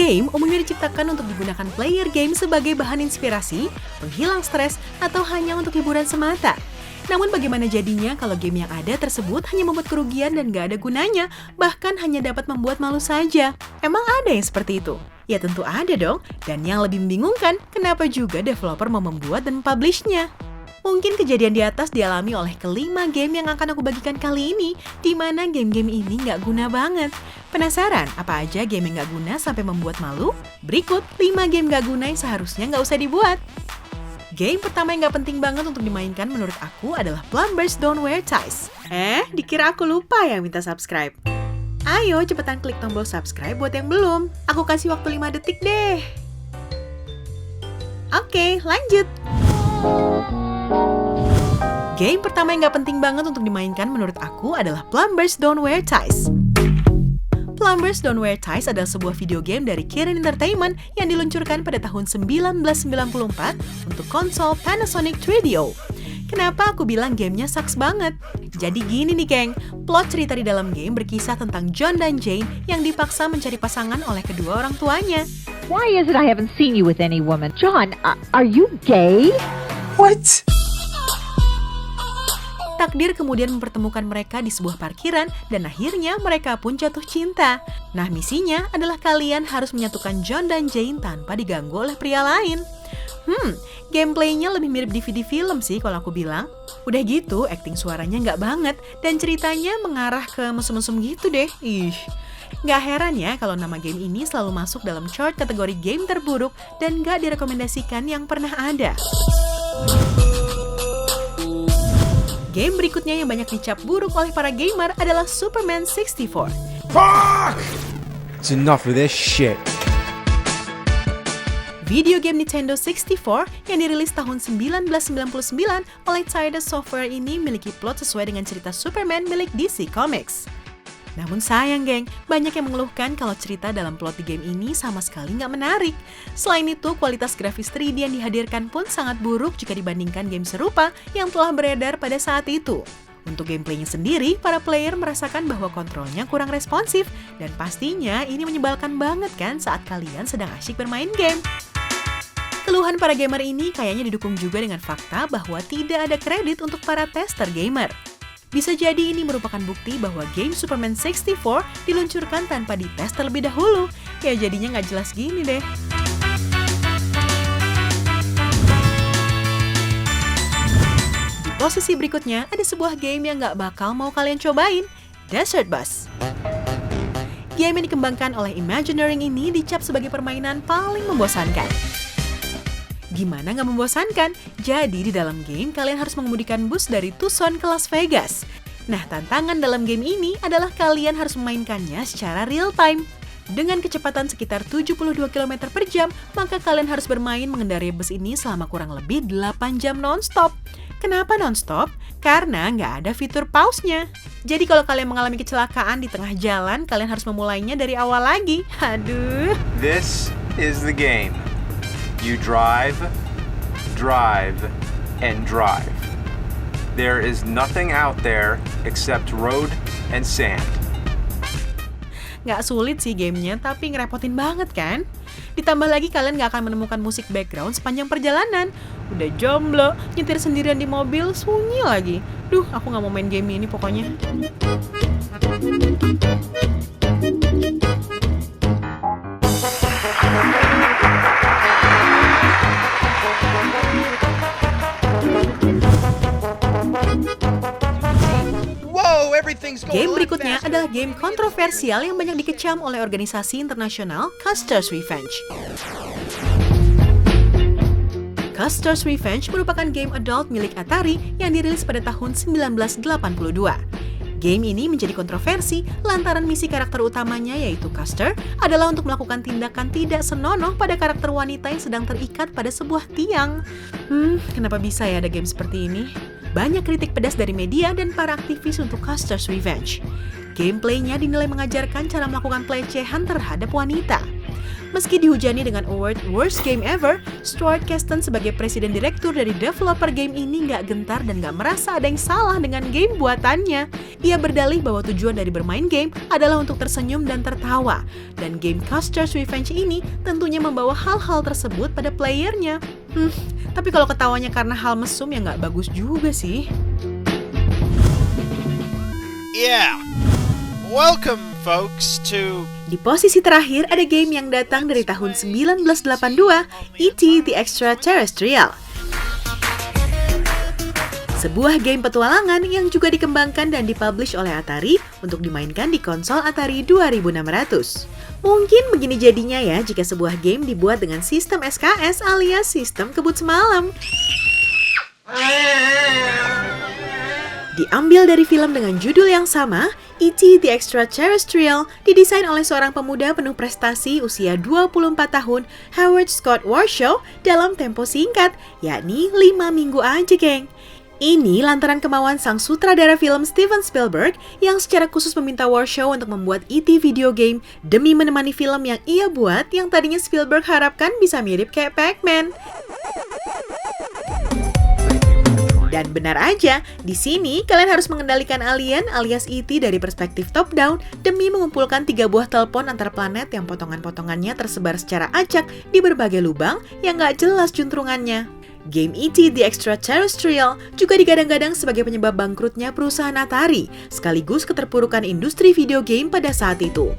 Game umumnya diciptakan untuk digunakan player game sebagai bahan inspirasi, penghilang stres, atau hanya untuk hiburan semata. Namun bagaimana jadinya kalau game yang ada tersebut hanya membuat kerugian dan gak ada gunanya, bahkan hanya dapat membuat malu saja? Emang ada yang seperti itu? Ya tentu ada dong, dan yang lebih membingungkan, kenapa juga developer mau membuat dan publish-nya? Mungkin kejadian di atas dialami oleh kelima game yang akan aku bagikan kali ini, di mana game-game ini nggak guna banget. Penasaran apa aja game yang nggak guna sampai membuat malu? Berikut 5 game nggak guna yang seharusnya nggak usah dibuat. Game pertama yang nggak penting banget untuk dimainkan menurut aku adalah Plumbers Don't Wear Ties. Dikira aku lupa yang minta subscribe. Ayo cepetan klik tombol subscribe buat yang belum. Aku kasih waktu 5 detik deh. Oke, lanjut. Game pertama yang gak penting banget untuk dimainkan menurut aku adalah Plumbers Don't Wear Ties. Plumbers Don't Wear Ties adalah sebuah video game dari Kirin Entertainment yang diluncurkan pada tahun 1994 untuk konsol Panasonic 3DO. Kenapa aku bilang gamenya sucks banget? Jadi gini nih geng, plot cerita di dalam game berkisah tentang John dan Jane yang dipaksa mencari pasangan oleh kedua orang tuanya. Why is it I haven't seen you with any woman? John, are you gay? What? Takdir kemudian mempertemukan mereka di sebuah parkiran dan akhirnya mereka pun jatuh cinta. Nah, misinya adalah kalian harus menyatukan John dan Jane tanpa diganggu oleh pria lain. Gameplaynya lebih mirip DVD film sih kalau aku bilang. Udah gitu, acting suaranya nggak banget dan ceritanya mengarah ke mesum-mesum gitu deh. Nggak heran ya kalau nama game ini selalu masuk dalam chart kategori game terburuk dan nggak direkomendasikan yang pernah ada. Game berikutnya yang banyak dicap buruk oleh para gamer adalah Superman 64. Fuck! It's enough of this shit. Video game Nintendo 64 yang dirilis tahun 1999 oleh Tidus Software ini memiliki plot sesuai dengan cerita Superman milik DC Comics. Namun sayang geng, banyak yang mengeluhkan kalau cerita dalam plot di game ini sama sekali nggak menarik. Selain itu, kualitas grafis 3D yang dihadirkan pun sangat buruk jika dibandingkan game serupa yang telah beredar pada saat itu. Untuk gameplaynya sendiri, para player merasakan bahwa kontrolnya kurang responsif, dan pastinya ini menyebalkan banget kan saat kalian sedang asyik bermain game. Keluhan para gamer ini kayaknya didukung juga dengan fakta bahwa tidak ada kredit untuk para tester gamer. Bisa jadi ini merupakan bukti bahwa game Superman 64 diluncurkan tanpa dites terlebih dahulu. Ya jadinya nggak jelas gini deh. Di posisi berikutnya ada sebuah game yang nggak bakal mau kalian cobain, Desert Bus. Game yang dikembangkan oleh Imagineering ini dicap sebagai permainan paling membosankan. Gimana nggak membosankan? Jadi di dalam game kalian harus mengemudikan bus dari Tucson ke Las Vegas. Nah, tantangan dalam game ini adalah kalian harus memainkannya secara real time. Dengan kecepatan sekitar 72 km per jam, maka kalian harus bermain mengendarai bus ini selama kurang lebih 8 jam non-stop. Kenapa non-stop? Karena nggak ada fitur pause-nya. Jadi kalau kalian mengalami kecelakaan di tengah jalan, kalian harus memulainya dari awal lagi. Aduh. This is the game. You drive, and drive. There is nothing out there except road and sand. Nggak sulit sih gamenya, tapi ngerepotin banget kan? Ditambah lagi kalian nggak akan menemukan musik background sepanjang perjalanan. Udah jomblo, nyetir sendirian di mobil, sunyi lagi. Duh, aku nggak mau main game ini pokoknya. Game berikutnya adalah game kontroversial yang banyak dikecam oleh organisasi internasional Custer's Revenge. Custer's Revenge merupakan game adult milik Atari yang dirilis pada tahun 1982. Game ini menjadi kontroversi lantaran misi karakter utamanya yaitu Custer adalah untuk melakukan tindakan tidak senonoh pada karakter wanita yang sedang terikat pada sebuah tiang. Kenapa bisa ya ada game seperti ini? Banyak kritik pedas dari media dan para aktivis untuk Custer's Revenge. Gameplaynya dinilai mengajarkan cara melakukan pelecehan terhadap wanita. Meski dihujani dengan award Worst Game Ever, Stuart Caston sebagai presiden direktur dari developer game ini nggak gentar dan nggak merasa ada yang salah dengan game buatannya. Ia berdalih bahwa tujuan dari bermain game adalah untuk tersenyum dan tertawa. Dan game Custer's Revenge ini tentunya membawa hal-hal tersebut pada playernya. Tapi kalau ketawanya karena hal mesum ya nggak bagus juga sih. Yeah. Welcome, folks, to... Di posisi terakhir ada game yang datang dari tahun 1982, E.T. the Extraterrestrial. Sebuah game petualangan yang juga dikembangkan dan dipublish oleh Atari untuk dimainkan di konsol Atari 2600. Mungkin begini jadinya ya jika sebuah game dibuat dengan sistem SKS alias sistem kebut semalam. Diambil dari film dengan judul yang sama, E.T. the Extraterrestrial didesain oleh seorang pemuda penuh prestasi usia 24 tahun, Howard Scott Warshaw, dalam tempo singkat, yakni 5 minggu aja, geng. Ini lantaran kemauan sang sutradara film Steven Spielberg yang secara khusus meminta Warshaw untuk membuat E.T. video game demi menemani film yang ia buat yang tadinya Spielberg harapkan bisa mirip kayak Pac-Man. Dan benar aja, di sini kalian harus mengendalikan alien alias E.T. dari perspektif top-down demi mengumpulkan 3 buah telepon antar planet yang potongan-potongannya tersebar secara acak di berbagai lubang yang gak jelas juntrungannya. Game E.T. the Extraterrestrial juga digadang-gadang sebagai penyebab bangkrutnya perusahaan Atari, sekaligus keterpurukan industri video game pada saat itu.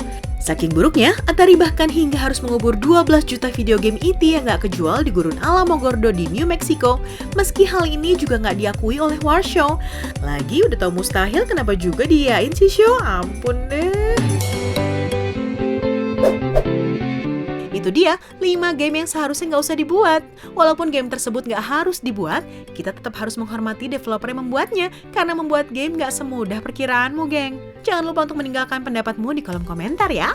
Saking buruknya, Atari bahkan hingga harus mengubur 12 juta video game E.T. yang gak kejual di gurun Alamogordo di New Mexico, meski hal ini juga gak diakui oleh Warshaw. Lagi udah tau mustahil, kenapa juga diiyain sih show? Ampun deh. Itu dia 5 game yang seharusnya nggak usah dibuat. Walaupun game tersebut nggak harus dibuat, kita tetap harus menghormati developer yang membuatnya, karena membuat game nggak semudah perkiraanmu, geng. Jangan lupa untuk meninggalkan pendapatmu di kolom komentar ya.